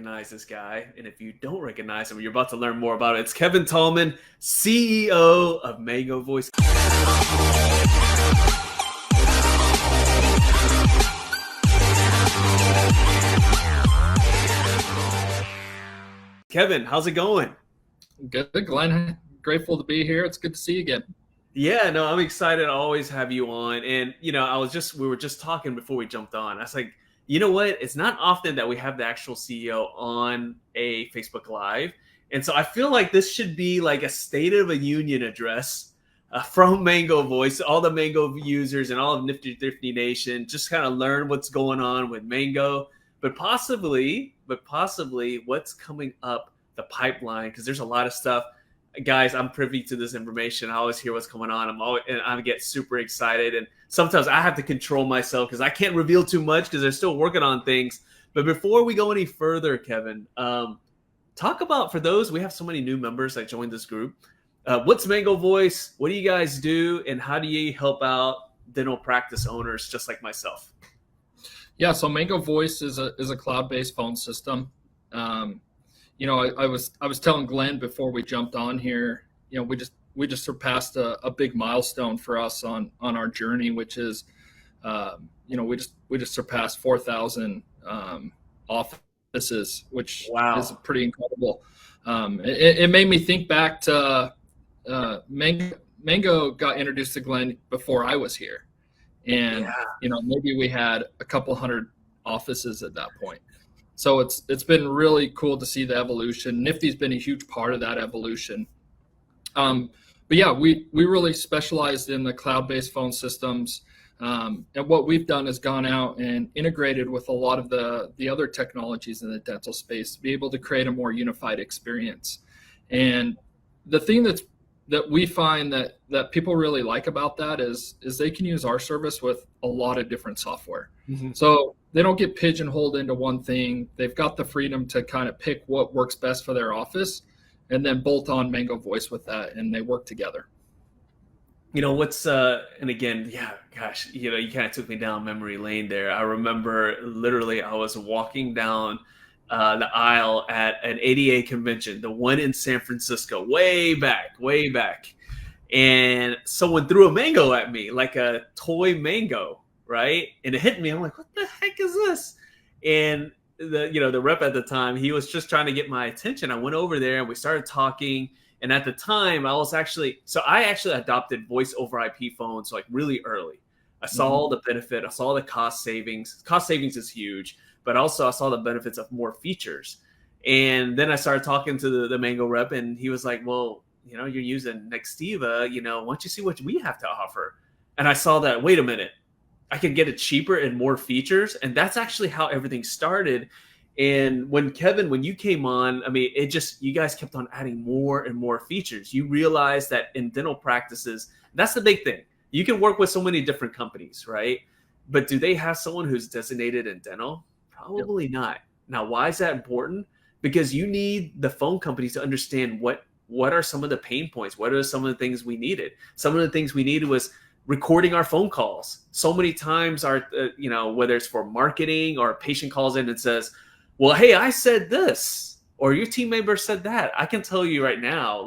recognize this guy. And if you don't recognize him, you're about to learn more about it. It's Kevin Tallman, CEO of Mango Voice. Kevin, how's it going? Good, Glenn. Grateful to be here. It's good to see you again. Yeah, no, I'm excited to always have you on. And, we were just talking before we jumped on. I was like, you know what? It's not often that we have the actual CEO on a Facebook Live. And so I feel like this should be like a State of a Union address from Mango Voice, all the Mango users and all of Nifty Thrifty Nation, just kind of learn what's going on with Mango, but possibly what's coming up the pipeline, because there's a lot of stuff. Guys, I'm privy to this information. I always hear what's going on. I get super excited, and sometimes I have to control myself because I can't reveal too much because they're still working on things. But before we go any further, Kevin, talk about, for those, we have so many new members that joined this group. What's Mango Voice? What do you guys do, and how do you help out dental practice owners just like myself? Yeah, so Mango Voice is a cloud-based phone system. I was telling Glenn before we jumped on here, we just surpassed a big milestone for us on our journey, which is, we just surpassed 4,000 offices, which is pretty incredible. It made me think back to Mango got introduced to Glenn before I was here, and maybe we had a couple hundred offices at that point. So it's been really cool to see the evolution. Nifty's been a huge part of that evolution. But yeah, we really specialized in the cloud-based phone systems. And what we've done is gone out and integrated with a lot of the other technologies in the dental space to be able to create a more unified experience. And the thing that we find that people really like about that is they can use our service with a lot of different software. Mm-hmm. So they don't get pigeonholed into one thing. They've got the freedom to kind of pick what works best for their office and then bolt on Mango Voice with that, and they work together. And again, gosh, you kind of took me down memory lane there. I remember literally I was walking down the aisle at an ADA convention, the one in San Francisco, way back. And someone threw a mango at me, like a toy mango, right? And it hit me. I'm like, what the heck is this? And the rep at the time, he was just trying to get my attention. I went over there and we started talking. And at the time, I actually adopted voice over IP phones like really early. I saw all the benefit. I saw the cost savings. Cost savings is huge, but also I saw the benefits of more features. And then I started talking to the Mango rep, and he was like, well, you're using Nextiva, why don't you see what we have to offer? And I saw that, wait a minute, I can get it cheaper and more features. And that's actually how everything started. And when you came on, you guys kept on adding more and more features. You realized that in dental practices, that's the big thing. You can work with so many different companies, right? But do they have someone who's designated in dental? Probably not. Now, why is that important? Because you need the phone companies to understand what are some of the pain points? What are some of the things we needed? Some of the things we needed was recording our phone calls. So many times whether it's for marketing or a patient calls in and says, well, hey, I said this, or your team member said that. I can tell you right now,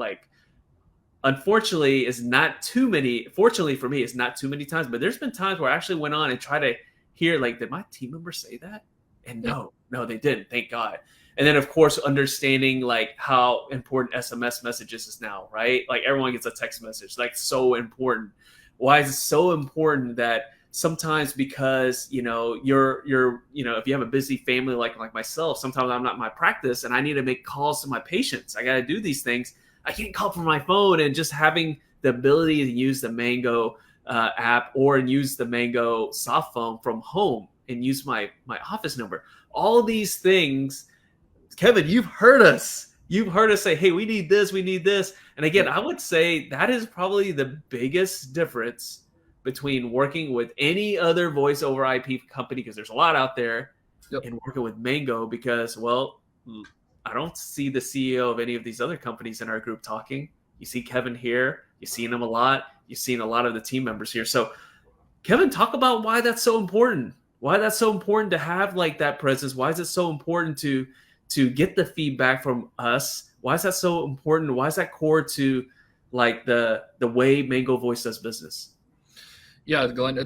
unfortunately, it's not too many. Fortunately for me, it's not too many times, but there's been times where I actually went on and tried to hear, did my team member say that? And no, they didn't. Thank God. And then, of course, understanding how important SMS messages is now, right? Everyone gets a text message, so important. Why is it so important that sometimes, because you're if you have a busy family like myself, sometimes I'm not in my practice and I need to make calls to my patients. I got to do these things. I can't call from my phone, and just having the ability to use the Mango app or use the Mango softphone from home and use my office number. All these things, Kevin, you've heard us say, hey, we need this. And again, I would say that is probably the biggest difference between working with any other voice over IP company, because there's a lot out there, and working with Mango, because, well, I don't see the CEO of any of these other companies in our group talking. You see Kevin here. You've seen him a lot. You've seen a lot of the team members here. So, Kevin, talk about why that's so important. Why that's so important to have that presence. Why is it so important to to get the feedback from us? Why is that so important? Why is that core to like the way Mango Voice does business? Yeah, Glenn,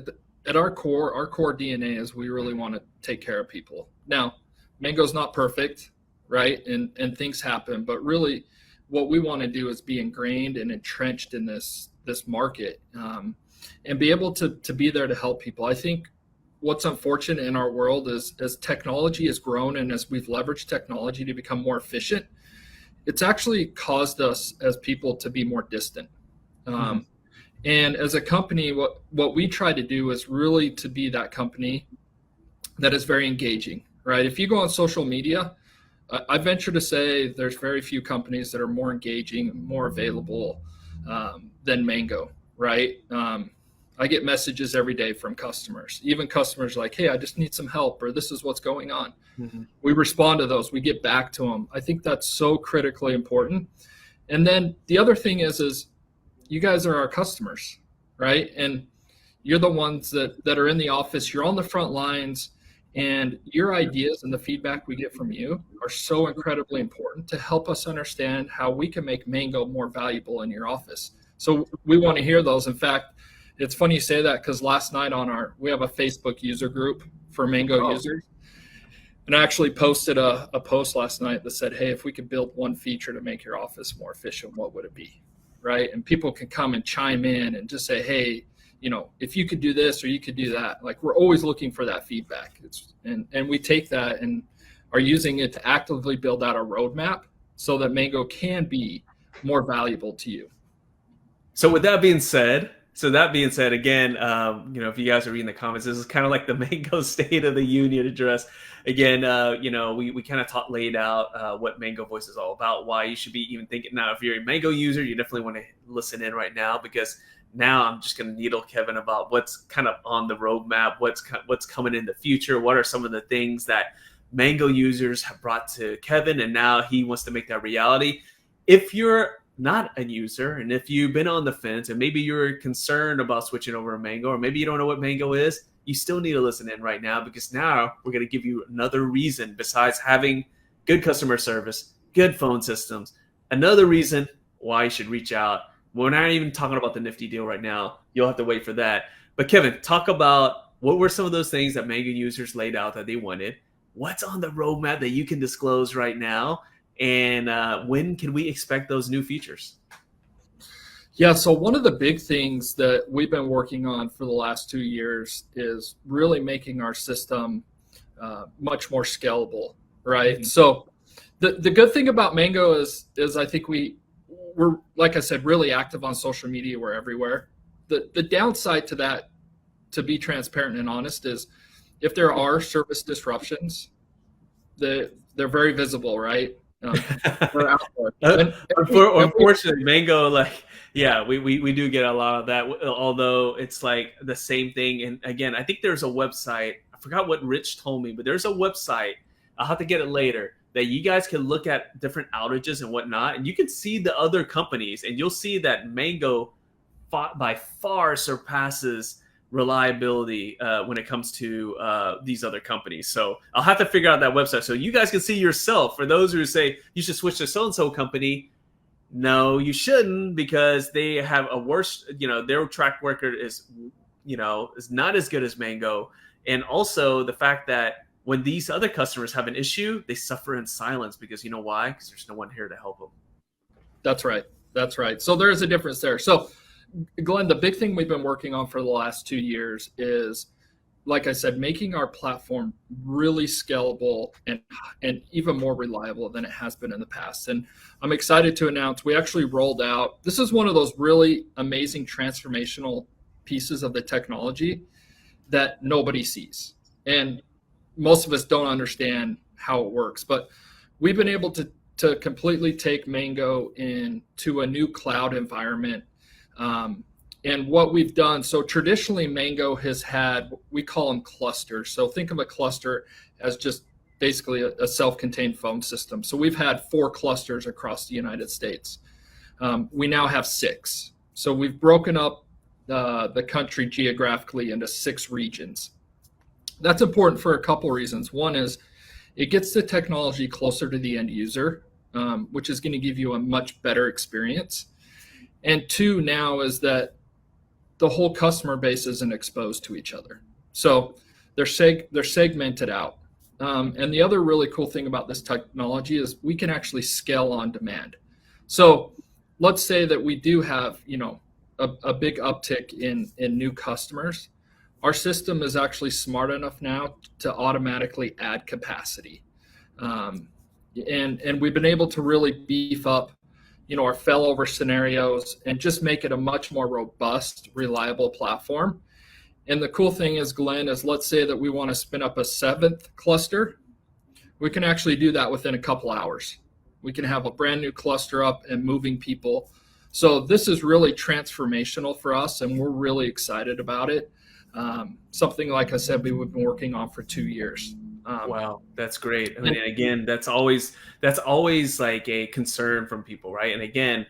at our core DNA is we really want to take care of people. Now, Mango's not perfect, right? And things happen, but really what we want to do is be ingrained and entrenched in this market, and be able to be there to help people. I think what's unfortunate in our world is as technology has grown and as we've leveraged technology to become more efficient, it's actually caused us as people to be more distant. And as a company, what we try to do is really to be that company that is very engaging, right? If you go on social media, I venture to say there's very few companies that are more engaging, more available than Mango, right? I get messages every day from customers, even customers like, hey, I just need some help, or this is what's going on. We respond to those. We get back to them. I think that's so critically important. And then the other thing is you guys are our customers, right? And you're the ones that are in the office. You're on the front lines, and your ideas and the feedback we get from you are so incredibly important to help us understand how we can make Mango more valuable in your office. So we want to hear those. In fact, it's funny you say that because last night we have a Facebook user group for Mango users. And I actually posted a post last night that said, hey, if we could build one feature to make your office more efficient, what would it be? Right? And people can come and chime in and just say, hey, if you could do this or you could do that. Like, we're always looking for that feedback. And we take that and are using it to actively build out a roadmap so that Mango can be more valuable to you. So with that being said, again, if you guys are reading the comments, this is kind of like the Mango State of the Union address. Again, we kind of laid out what Mango Voice is all about, why you should be even thinking. Now, if you're a Mango user, you definitely want to listen in right now, because now I'm just going to needle Kevin about what's kind of on the roadmap, what's coming in the future, what are some of the things that Mango users have brought to Kevin, and now he wants to make that reality. If you're not a user, and if you've been on the fence and maybe you're concerned about switching over to Mango, or maybe you don't know what Mango is, you still need to listen in right now, because now we're going to give you another reason besides having good customer service, good phone systems, another reason why you should reach out. We're not even talking about the Nifty deal right now. You'll have to wait for that. But Kevin, talk about what were some of those things that Mango users laid out that they wanted. What's on the roadmap that you can disclose right now? And when can we expect those new features? Yeah, so one of the big things that we've been working on for the last 2 years is really making our system much more scalable, right? Mm-hmm. So the good thing about Mango is I think we're, like I said, really active on social media. We're everywhere. The downside to that, to be transparent and honest, is if there are service disruptions, they're very visible, right? They're out there. Unfortunately, Mango, we do get a lot of that, although it's like the same thing. And again, I think there's a website, I forgot what Rich told me, but there's a website, I'll have to get it later, that you guys can look at different outages and whatnot, and you can see the other companies, and you'll see that Mango by far surpasses reliability when it comes to these other companies. So I'll have to figure out that website so you guys can see yourself. For those who say you should switch to so-and-so company, no, you shouldn't, because they have a worse, their track record is not as good as Mango. And also the fact that when these other customers have an issue, they suffer in silence, because you know why? Because there's no one here to help them. That's right. So there is a difference there. So Glenn, the big thing we've been working on for the last 2 years is, like I said, making our platform really scalable and even more reliable than it has been in the past. And I'm excited to announce we actually rolled out, this is one of those really amazing transformational pieces of the technology that nobody sees. And most of us don't understand how it works, but we've been able to completely take Mango into a new cloud environment. And what we've done, so traditionally Mango has had, we call them clusters. So think of a cluster as just basically a self-contained phone system. So we've had 4 clusters across the United States. We now have 6. So we've broken up the country geographically into 6 regions. That's important for a couple reasons. One is it gets the technology closer to the end user, which is going to give you a much better experience. And two, now is that the whole customer base isn't exposed to each other. So they're segmented out. And the other really cool thing about this technology is we can actually scale on demand. So let's say that we do have, a big uptick in new customers. Our system is actually smart enough now to automatically add capacity. And we've been able to really beef up, our failover scenarios and just make it a much more robust, reliable platform. And the cool thing is, Glenn, is let's say that we want to spin up a 7th cluster. We can actually do that within a couple hours. We can have a brand new cluster up and moving people. So this is really transformational for us, and we're really excited about it. Something, like I said, we've been working on for 2 years. Wow, that's great. I mean, again, that's always like a concern from people, right? And again,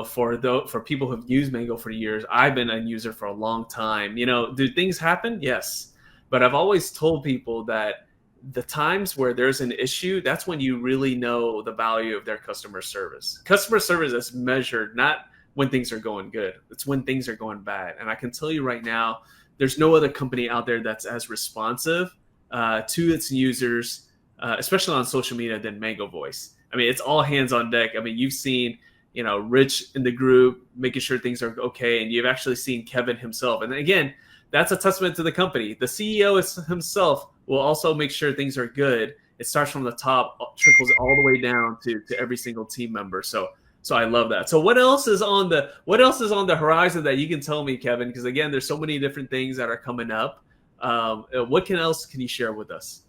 for people who've used Mango for years, I've been a user for a long time. Do things happen? Yes, but I've always told people that the times where there's an issue, that's when you really know the value of their customer service. Customer service is measured not when things are going good, it's when things are going bad. And I can tell you right now, there's no other company out there that's as responsive to its users, especially on social media, than Mango Voice. I mean, it's all hands on deck. I mean, you've seen, Rich in the group making sure things are okay, and you've actually seen Kevin himself. And again, that's a testament to the company. The CEO himself will also make sure things are good. It starts from the top, trickles all the way down to every single team member. So I love that. So what else is on the horizon that you can tell me, Kevin? Because again, there's so many different things that are coming up. What else can you share with us?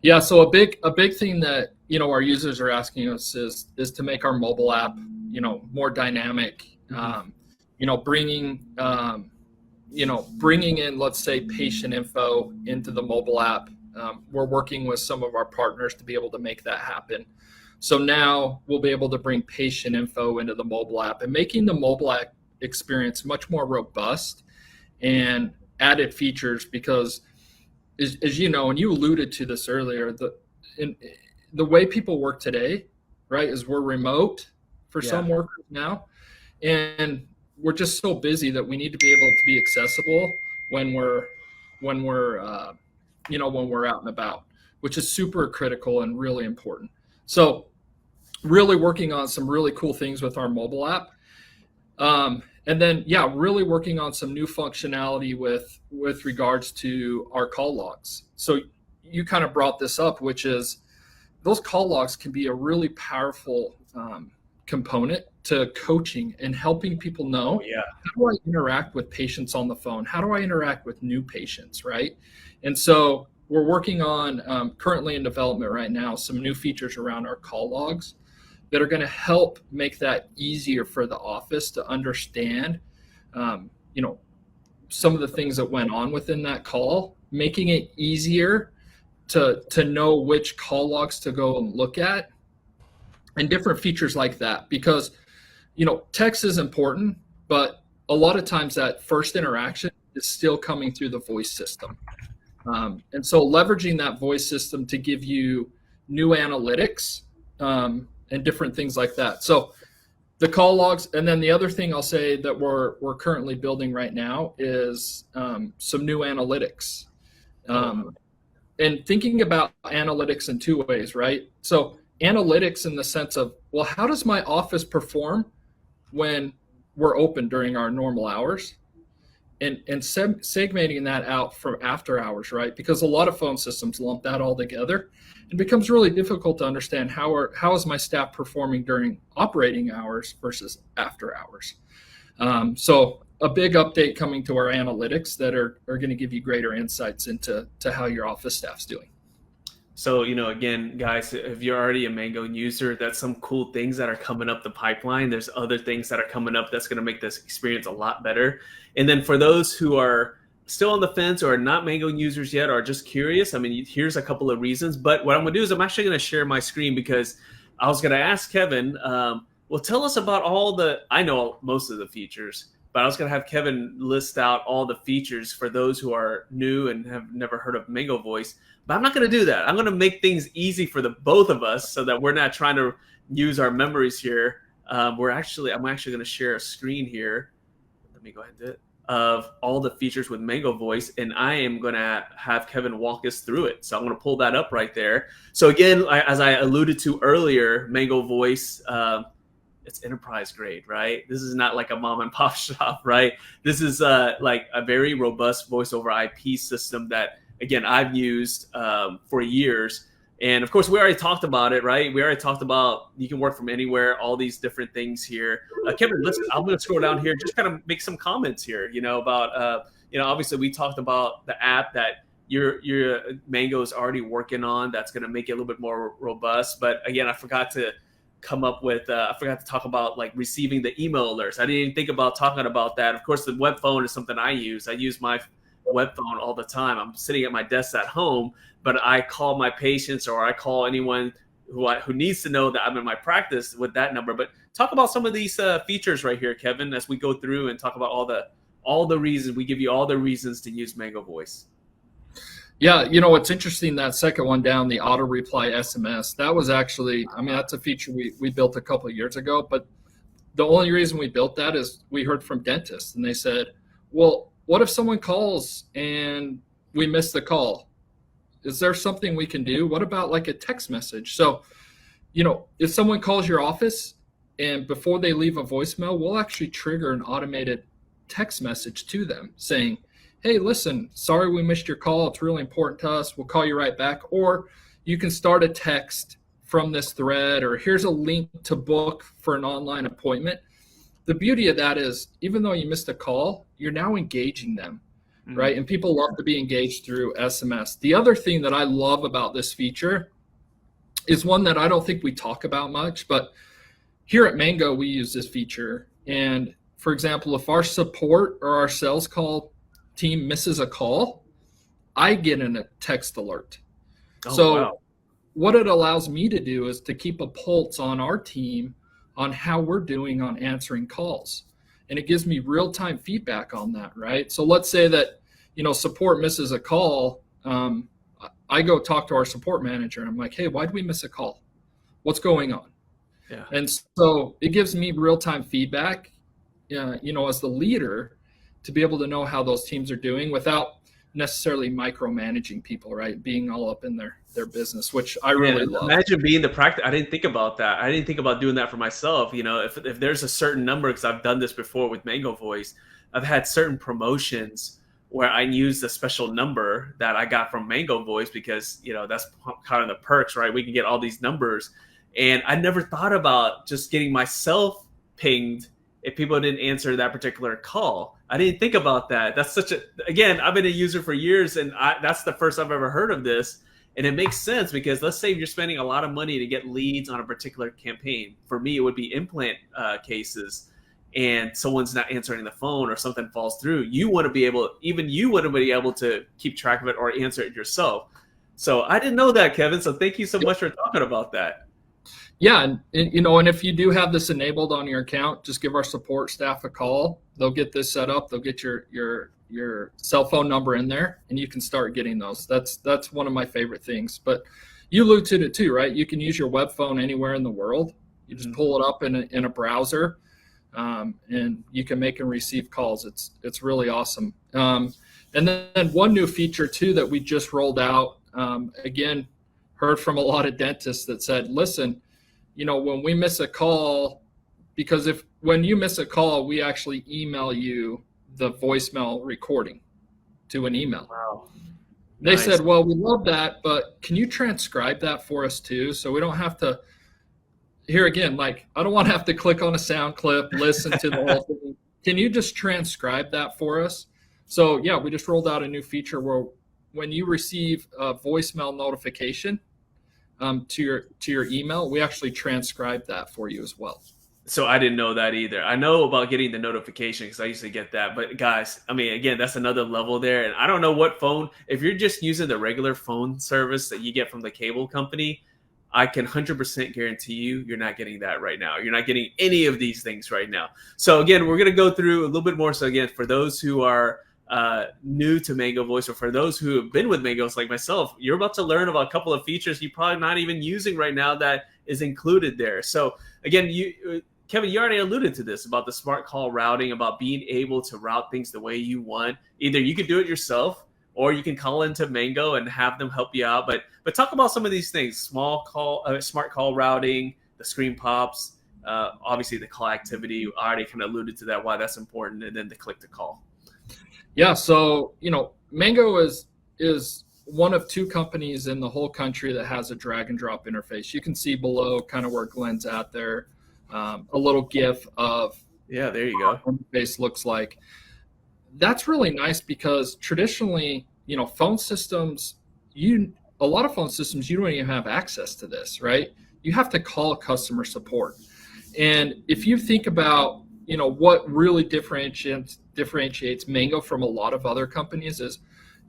Yeah, so a big thing that our users are asking us is to make our mobile app more dynamic. Bringing in, let's say, patient info into the mobile app. We're working with some of our partners to be able to make that happen. So now we'll be able to bring patient info into the mobile app and making the mobile app experience much more robust and added features, because as you know, and you alluded to this earlier, the way people work today, right, is we're remote for some workers now, and we're just so busy that we need to be able to be accessible when we're out and about, which is super critical and really important. So really working on some really cool things with our mobile app. And then, really working on some new functionality with regards to our call logs. So you kind of brought this up, which is those call logs can be a really powerful component to coaching and helping people know, how do I interact with patients on the phone? How do I interact with new patients, right? And so we're working on, currently in development right now, some new features around our call logs that are going to help make that easier for the office to understand, some of the things that went on within that call, making it easier to know which call logs to go and look at, and different features like that. Because, text is important, but a lot of times that first interaction is still coming through the voice system. And so leveraging that voice system to give you new analytics, and different things like that. So the call logs, and then the other thing I'll say that we're currently building right now is some new analytics. And thinking about analytics in two ways, right? So analytics in the sense of, well, how does my office perform when we're open during our normal hours? And segmenting that out from after hours, right? Because a lot of phone systems lump that all together. It becomes really difficult to understand how is my staff performing during operating hours versus after hours. So a big update coming to our analytics that are going to give you greater insights into how your office staff's doing. So, again, guys, if you're already a Mango user, that's some cool things that are coming up the pipeline. There's other things that are coming up that's going to make this experience a lot better. And then for those who are still on the fence or are not Mango users yet or are just curious, I mean, here's a couple of reasons. But what I'm going to do is I'm actually going to share my screen, because I was going to ask Kevin, well, tell us about I know most of the features, but but I was going to have Kevin list out all the features for those who are new and have never heard of Mango Voice. But I'm not going to do that. I'm going to make things easy for the both of us so that we're not trying to use our memories here. I'm actually going to share a screen here. Let me go ahead and do it. Of all the features with Mango Voice, and I am going to have Kevin walk us through it. So I'm going to pull that up right there. So again, as I alluded to earlier, Mango Voice, it's enterprise grade, right? This is not like a mom and pop shop, right? This is like a very robust voice over IP system that, again, I've used for years. And of course, we already talked about it, right? We already talked about you can work from anywhere, all these different things here. Kevin, I'm going to scroll down here, just kind of make some comments here, about, obviously we talked about the app that your Mango is already working on. That's going to make it a little bit more robust. But again, I forgot to talk about like receiving the email alerts. I didn't even think about talking about that. Of course, the web phone is something I use. I use my web phone all the time. I'm sitting at my desk at home, but I call my patients or I call anyone who needs to know that I'm in my practice with that number. But talk about some of these features right here, Kevin, as we go through and talk about all the reasons. We give you all the reasons to use Mango Voice. Yeah, it's interesting, that second one down, the auto reply SMS. That was actually, that's a feature we built a couple of years ago. But the only reason we built that is we heard from dentists, and they said, well, what if someone calls and we miss the call? Is there something we can do? What about like a text message? So, if someone calls your office and before they leave a voicemail, we'll actually trigger an automated text message to them saying, hey, listen, sorry we missed your call. It's really important to us. We'll call you right back. Or you can start a text from this thread, or here's a link to book for an online appointment. The beauty of that is, even though you missed a call, you're now engaging them, right? And people love to be engaged through SMS. The other thing that I love about this feature is one that I don't think we talk about much, but here at Mango, we use this feature. And for example, if our support or our sales call team misses a call, I get a text alert. Wow. What it allows me to do is to keep a pulse on our team on how we're doing on answering calls. And it gives me real-time feedback on that, right? So let's say that, support misses a call. I go talk to our support manager and I'm like, hey, why did we miss a call? What's going on? Yeah. And so it gives me real-time feedback, as the leader, to be able to know how those teams are doing without necessarily micromanaging people, right? Being all up in their business, which I really love. Imagine being the practice. I didn't think about that. I didn't think about doing that for myself. If there's a certain number, because I've done this before with Mango Voice, I've had certain promotions where I used a special number that I got from Mango Voice because, that's kind of the perks, right? We can get all these numbers. And I never thought about just getting myself pinged if people didn't answer that particular call. I didn't think about that. That's again, I've been a user for years, and that's the first I've ever heard of this. And it makes sense because let's say you're spending a lot of money to get leads on a particular campaign. For me, it would be implant cases, and someone's not answering the phone or something falls through. You want to be able to keep track of it or answer it yourself. So I didn't know that, Kevin. So thank you so much for talking about that. Yeah, and if you do have this enabled on your account, just give our support staff a call. They'll get this set up. They'll get your cell phone number in there, and you can start getting those. That's one of my favorite things. But you alluded to it too, right? You can use your web phone anywhere in the world. You just pull it up in a browser, and you can make and receive calls. It's really awesome. And then one new feature too that we just rolled out. Again, heard from a lot of dentists that said, listen, when we miss a call, because when you miss a call, we actually email you the voicemail recording to an email. Wow. They said, well, we love that, but can you transcribe that for us too? So we don't have to, here again, like, I don't want to have to click on a sound clip, listen to the whole thing. Can you just transcribe that for us? So yeah, we just rolled out a new feature where when you receive a voicemail notification, to your email, we actually transcribe that for you as well. So I didn't know that either. I know about getting the notification because I used to get that. But guys, again, that's another level there. And I don't know what phone, if you're just using the regular phone service that you get from the cable company, I can 100% guarantee you're not getting that right now. You're not getting any of these things right now. So again, we're going to go through a little bit more. So again, for those who are new to Mango Voice, or for those who have been with Mangos like myself, you're about to learn about a couple of features you're probably not even using right now that is included there. So again, Kevin, you already alluded to this about the smart call routing, about being able to route things the way you want. Either you can do it yourself, or you can call into Mango and have them help you out. But talk about some of these things: smart call routing, the screen pops, obviously the call activity. I already kind of alluded to that, why that's important, and then the click to call. Yeah, so Mango is one of two companies in the whole country that has a drag and drop interface. You can see below kind of where Glenn's at there, a little GIF of there you go. Interface looks like. That's really nice because traditionally, phone systems, a lot of phone systems, you don't even have access to this, right? You have to call customer support. And if you think about, what really differentiates Mango from a lot of other companies is,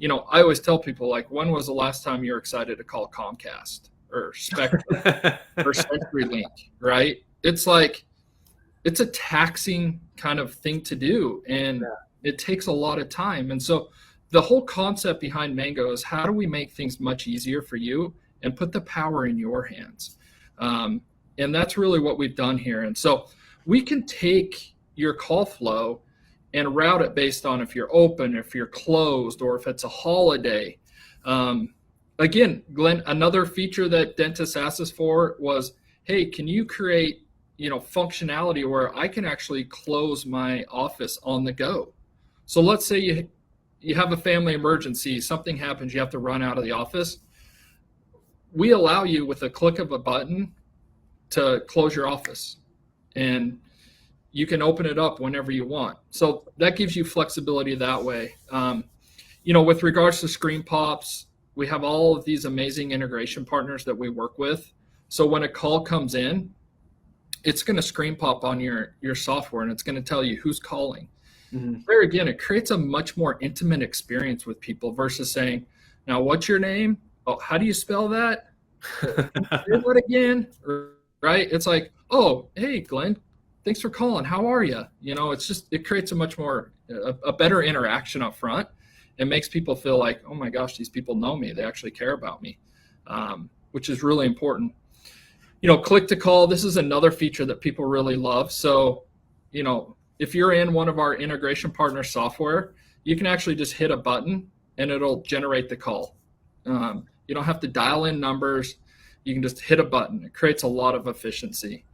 I always tell people, like, when was the last time you were excited to call Comcast or Spectrum or CenturyLink, right? It's like, it's a taxing kind of thing to do, and it takes a lot of time. And so the whole concept behind Mango is, how do we make things much easier for you and put the power in your hands? And that's really what we've done here. And so we can take your call flow and route it based on if you're open, if you're closed, or if it's a holiday. Again, Glenn, another feature that dentists asked us for was, hey, can you create functionality where I can actually close my office on the go? So let's say you have a family emergency, something happens, you have to run out of the office. We allow you, with a click of a button, to close your office, and you can open it up whenever you want. So that gives you flexibility that way. With regards to screen pops, we have all of these amazing integration partners that we work with. So when a call comes in, it's going to screen pop on your software, and it's going to tell you who's calling. Mm-hmm. There again, it creates a much more intimate experience with people versus saying, now, what's your name? Oh, how do you spell that? What again? Right? It's like, oh, hey, Glenn, thanks for calling. How are you? It creates a much more, a better interaction up front. It makes people feel like, oh my gosh, these people know me. They actually care about me, which is really important. Click to call, this is another feature that people really love. So, if you're in one of our integration partner software, you can actually just hit a button and it'll generate the call. You don't have to dial in numbers. You can just hit a button. It creates a lot of efficiency.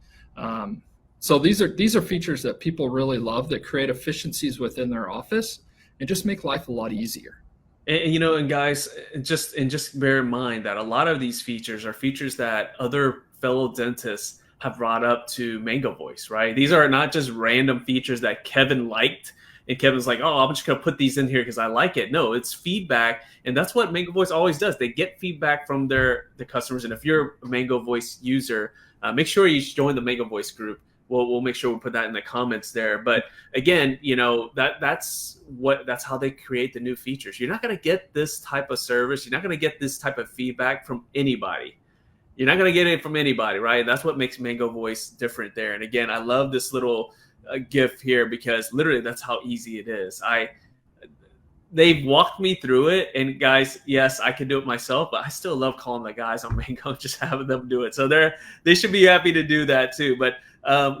So these are features that people really love, that create efficiencies within their office and just make life a lot easier. And guys, just bear in mind that a lot of these features are features that other fellow dentists have brought up to Mango Voice, right? These are not just random features that Kevin liked, and Kevin's like, oh, I'm just going to put these in here because I like it. No, it's feedback, and that's what Mango Voice always does. They get feedback from the customers, and if you're a Mango Voice user, make sure you join the Mango Voice group. We'll make sure we put that in the comments there. But again, that's how they create the new features. You're not going to get this type of service. You're not going to get this type of feedback from anybody. You're not going to get it from anybody, right? That's what makes Mango Voice different there. And again, I love this little GIF here because literally that's how easy it is. They've walked me through it, and guys, yes, I can do it myself, but I still love calling the guys on Mango, just having them do it. So they should be happy to do that too. But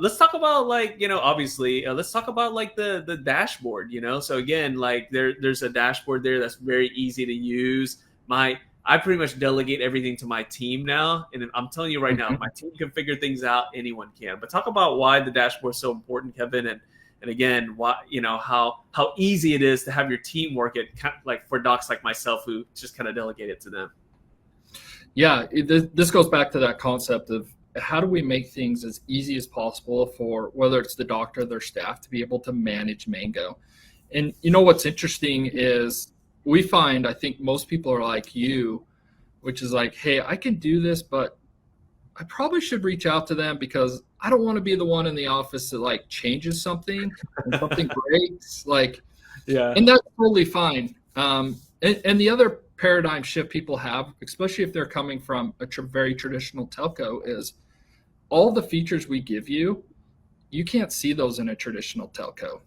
let's talk about obviously, let's talk about the dashboard. So again, there's a dashboard there that's very easy to use. I pretty much delegate everything to my team now. And I'm telling you right now, my team can figure things out. Anyone can. But talk about why the dashboard is so important, Kevin. And again, why, how easy it is to have your team work it, like for docs like myself who just kind of delegate it to them. Yeah, this goes back to that concept of how do we make things as easy as possible for whether it's the doctor or their staff to be able to manage Mango. And what's interesting is we find, I think most people are like you, which is like, hey, I can do this, but I probably should reach out to them because I don't want to be the one in the office that changes something and something breaks. Yeah. And that's totally fine. And the other paradigm shift people have, especially if they're coming from a very traditional telco, is all the features we give you, you can't see those in a traditional telco,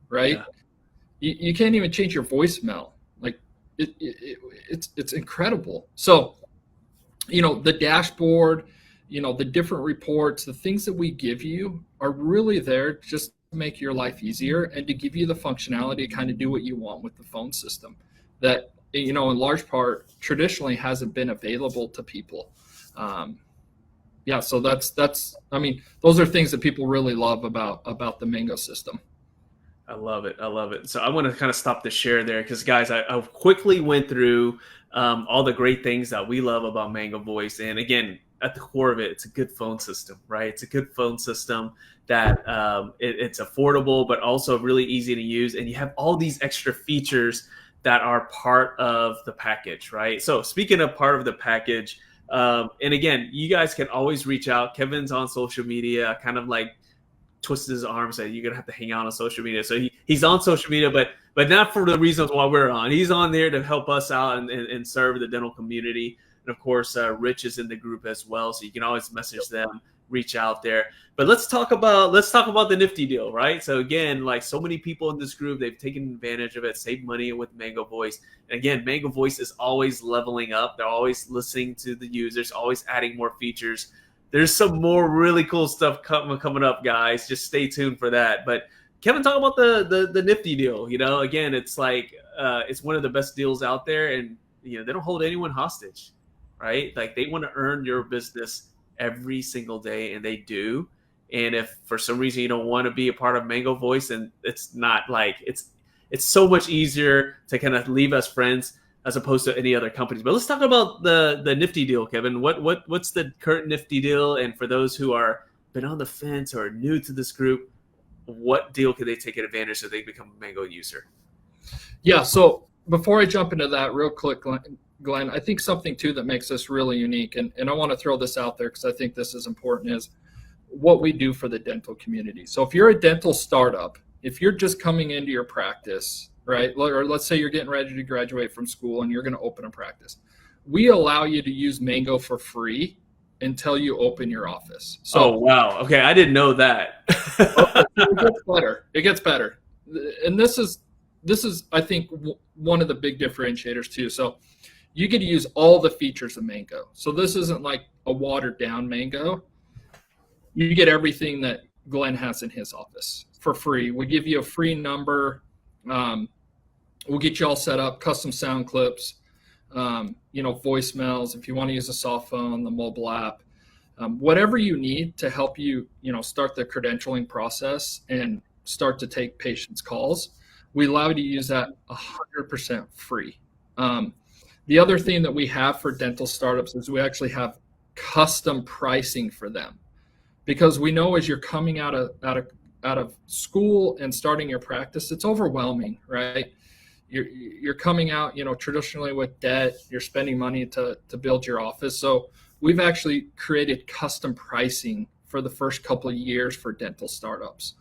right? Yeah. You can't even change your voicemail. Like it's incredible. So, the dashboard, the different reports, the things that we give you are really there just to make your life easier and to give you the functionality to kind of do what you want with the phone system that, in large part, traditionally hasn't been available to people. Yeah, so that's I mean, those are things that people really love about the Mango system. I love it. I love it. So I want to kind of stop the share there because, guys, I quickly went through all the great things that we love about Mango Voice. And again, at the core of it, it's a good phone system, right? It's a good phone system that it's affordable, but also really easy to use. And you have all these extra features that are part of the package, right? So speaking of part of the package, and again, you guys can always reach out. Kevin's on social media, kind of like twisted his arm, said you're gonna have to hang out on social media. So he's on social media, but not for the reasons why we're on. He's on there to help us out and serve the dental community. And of course, Rich is in the group as well, so you can always message them, reach out there. But let's talk about the Nifty deal, right? So again, like so many people in this group, they've taken advantage of it, saved money with Mango Voice. And again, Mango Voice is always leveling up. They're always listening to the users, always adding more features. There's some more really cool stuff coming up, guys. Just stay tuned for that. But Kevin, talk about the Nifty deal. Again, it's like it's one of the best deals out there, and they don't hold anyone hostage, right? Like they want to earn your business every single day, and they do. And if for some reason you don't want to be a part of Mango Voice, and it's not like it's so much easier to kind of leave us friends as opposed to any other companies. But let's talk about the Nifty deal, Kevin. What's the current Nifty deal? And for those who are been on the fence or are new to this group, what deal could they take advantage so they become a Mango user? Yeah, so before I jump into that real quick, Glenn, I think something too that makes us really unique, and I want to throw this out there because I think this is important, is what we do for the dental community. So if you're a dental startup, if you're just coming into your practice, right? Or let's say you're getting ready to graduate from school and you're going to open a practice. We allow you to use Mango for free until you open your office. So, oh, wow. Okay, I didn't know that. It gets better. It gets better. And this is I think one of the big differentiators too. So you get to use all the features of Mango. So this isn't like a watered down Mango. You get everything that Glenn has in his office for free. We give you a free number. We'll get you all set up, custom sound clips, voicemails, if you want to use a soft phone, the mobile app, whatever you need to help you, start the credentialing process and start to take patients' calls. We allow you to use that 100% free. The other thing that we have for dental startups is we actually have custom pricing for them, because we know as you're coming out of school and starting your practice, it's overwhelming, right? You're coming out, traditionally with debt, you're spending money to build your office. So we've actually created custom pricing for the first couple of years for dental startups.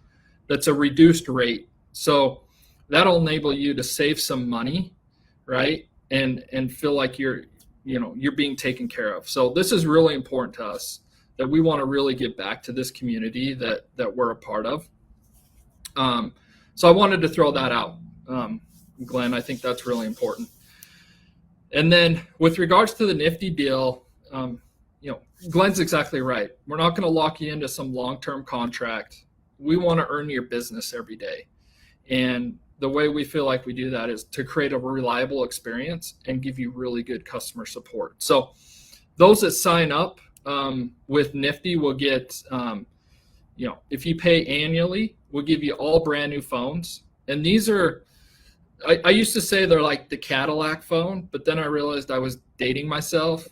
That's a reduced rate. So that'll enable you to save some money, right? And feel like you're being taken care of. So this is really important to us, that we want to really give back to this community that we're a part of. So I wanted to throw that out, Glenn. I think that's really important. And then with regards to the Nifty deal, Glenn's exactly right. We're not going to lock you into some long-term contract. We want to earn your business every day. And the way we feel like we do that is to create a reliable experience and give you really good customer support. So those that sign up with Nifty will get, if you pay annually, we'll give you all brand new phones. And these are, I used to say they're like the Cadillac phone, but then I realized I was dating myself.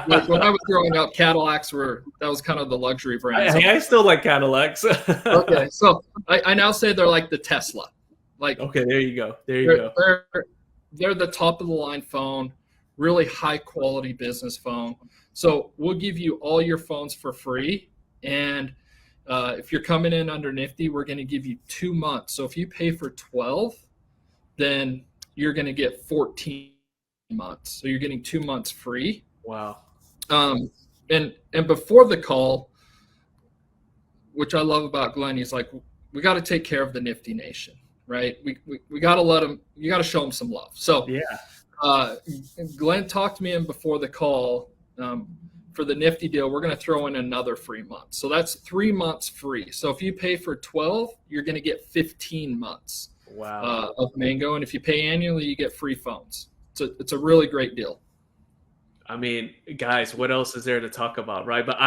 Like when I was growing up, Cadillacs that was kind of the luxury brand. I still like Cadillacs. Okay, so I now say they're like the Tesla. Like, okay, there you go. They're the top of the line phone, really high quality business phone. So we'll give you all your phones for free. And if you're coming in under Nifty, we're going to give you 2 months. So if you pay for 12, then you're going to get 14 months. So you're getting 2 months free. Wow. And before the call, which I love about Glenn, he's like, we got to take care of the Nifty Nation, right? We got to let them, you got to show them some love. So Glenn talked me in before the call for the Nifty deal. We're going to throw in another free month. So that's 3 months free. So if you pay for 12, you're going to get 15 months of Mango. And if you pay annually, you get free phones. So it's a really great deal. I mean, guys, what else is there to talk about, right? But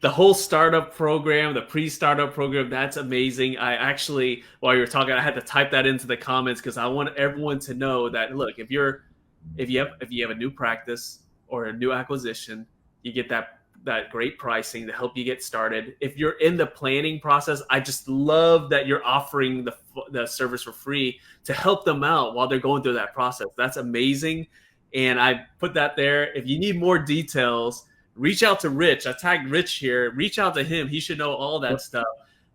the whole startup program, the pre-startup program, that's amazing. I actually, while you were talking, I had to type that into the comments because I want everyone to know that, look, if you have a new practice or a new acquisition, you get that great pricing to help you get started. If you're in the planning process, I just love that you're offering the service for free to help them out while they're going through that process. That's amazing. And I put that there. If you need more details, reach out to Rich. I tagged Rich here. Reach out to him. He should know all that stuff.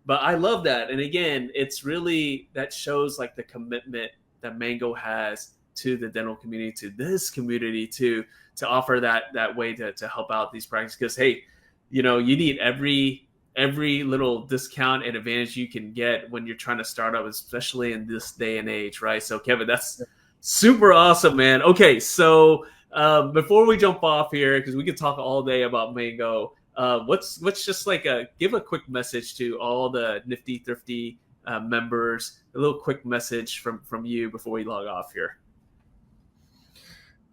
But I love that. And again, it's really, that shows like the commitment that Mango has to the dental community, to this community, to offer that way to help out these practices. Because, hey, you need every little discount and advantage you can get when you're trying to start up, especially in this day and age, right? So, Kevin, that's super awesome, man. Okay, so before we jump off here, because we could talk all day about Mango, let's just give a quick message to all the Nifty Thrifty members. A little quick message from you before we log off here.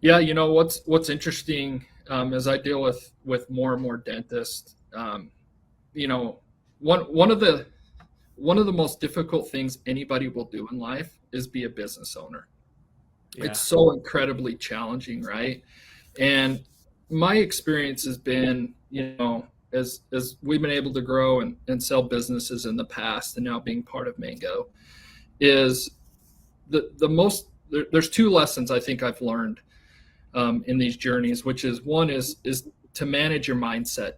Yeah, what's interesting as I deal with more and more dentists, one of the most difficult things anybody will do in life is be a business owner. Yeah. It's so incredibly challenging, right? And my experience has been, as we've been able to grow and sell businesses in the past and now being part of Mango, is there's two lessons I think I've learned in these journeys, which is one is to manage your mindset,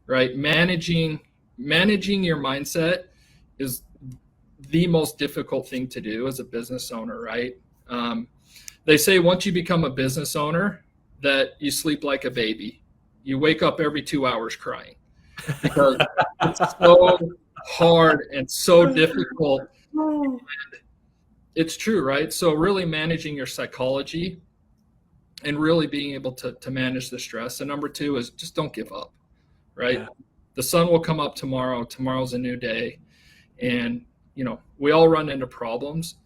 right? Managing your mindset is the most difficult thing to do as a business owner, right? They say once you become a business owner that you sleep like a baby. You wake up every 2 hours crying because it's so hard and so difficult. And it's true, right? So really managing your psychology and really being able to manage the stress. And number two is just don't give up, right? Yeah. The sun will come up tomorrow. Tomorrow's a new day. And, we all run into problems.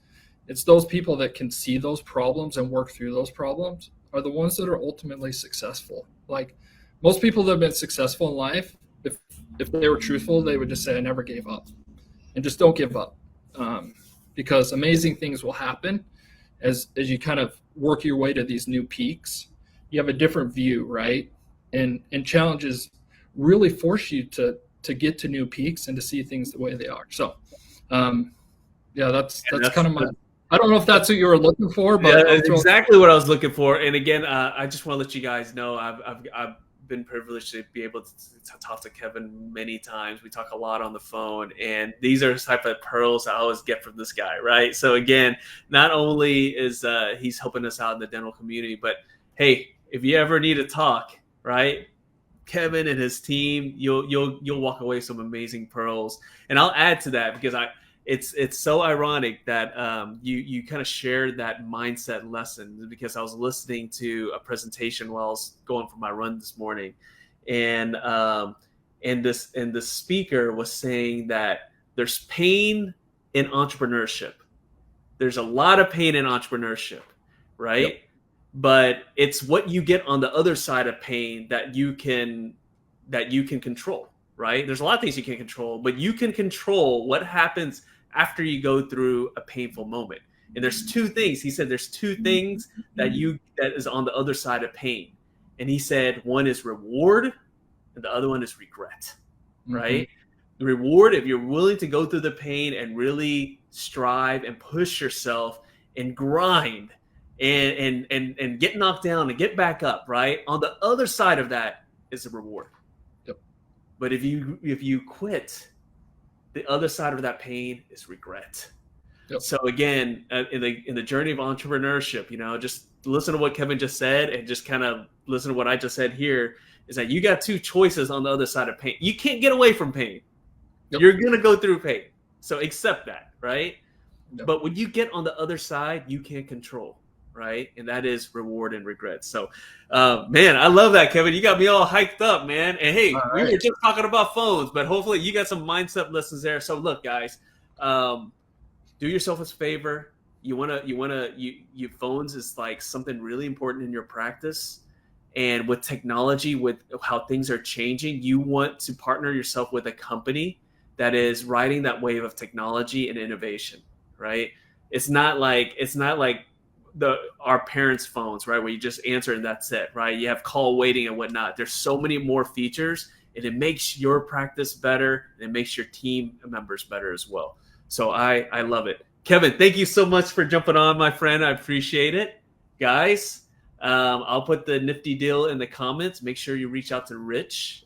It's those people that can see those problems and work through those problems are the ones that are ultimately successful. Like most people that have been successful in life, if they were truthful, they would just say, I never gave up. And just don't give up. Because amazing things will happen as you kind of work your way to these new peaks. You have a different view, right? And challenges really force you to get to new peaks and to see things the way they are. So, that's kind of my. I don't know if that's what you were looking for, but that's exactly what I was looking for. And again, I just want to let you guys know I've been privileged to be able to talk to Kevin many times. We talk a lot on the phone, and these are the type of pearls I always get from this guy, right? So again, not only is he's helping us out in the dental community, but hey, if you ever need to talk, right? Kevin and his team, you'll walk away with some amazing pearls. And I'll add to that because it's so ironic that you kind of shared that mindset lesson, because I was listening to a presentation while I was going for my run this morning, and the speaker was saying that there's pain in entrepreneurship. There's a lot of pain in entrepreneurship, right? Yep. But it's what you get on the other side of pain that you can control, right? There's a lot of things you can't control, but you can control what happens after you go through a painful moment. And there's two things. He said there's two things that is on the other side of pain. And he said one is reward and the other one is regret, right? Mm-hmm. The reward, if you're willing to go through the pain and really strive and push yourself and grind and get knocked down and get back up, right? On the other side of that is a reward. Yep. But if you quit, the other side of that pain is regret. Yep. So again, in the journey of entrepreneurship, just listen to what Kevin just said, and just kind of listen to what I just said here. Is that you got two choices on the other side of pain. You can't get away from pain. Yep. You're gonna go through pain. So accept that, right? Yep. But when you get on the other side, you can't control, right? And that is reward and regret. So, man, I love that, Kevin. You got me all hyped up, man. And hey, we were just talking about phones, but hopefully you got some mindset lessons there. So look, guys, do yourself a favor. You phones is like something really important in your practice. And with technology, with how things are changing, you want to partner yourself with a company that is riding that wave of technology and innovation, right? It's not like our parents' phones, right, where you just answer and that's it, right? You have call waiting and whatnot. There's so many more features, and it makes your practice better, and it makes your team members better as well. So I love it. Kevin, thank you so much for jumping on, my friend. I appreciate it. Guys, I'll put the Nifty deal in the comments. Make sure you reach out to Rich.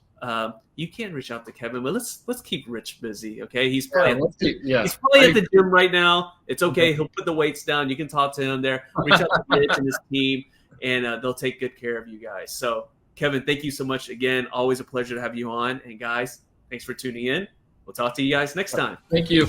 You can reach out to Kevin, but let's keep Rich busy, okay? He's probably he's probably at the gym right now. It's okay. He'll put the weights down. You can talk to him there. Reach out to Rich and his team, and they'll take good care of you guys. So, Kevin, thank you so much again. Always a pleasure to have you on. And guys, thanks for tuning in. We'll talk to you guys next time. Thank you.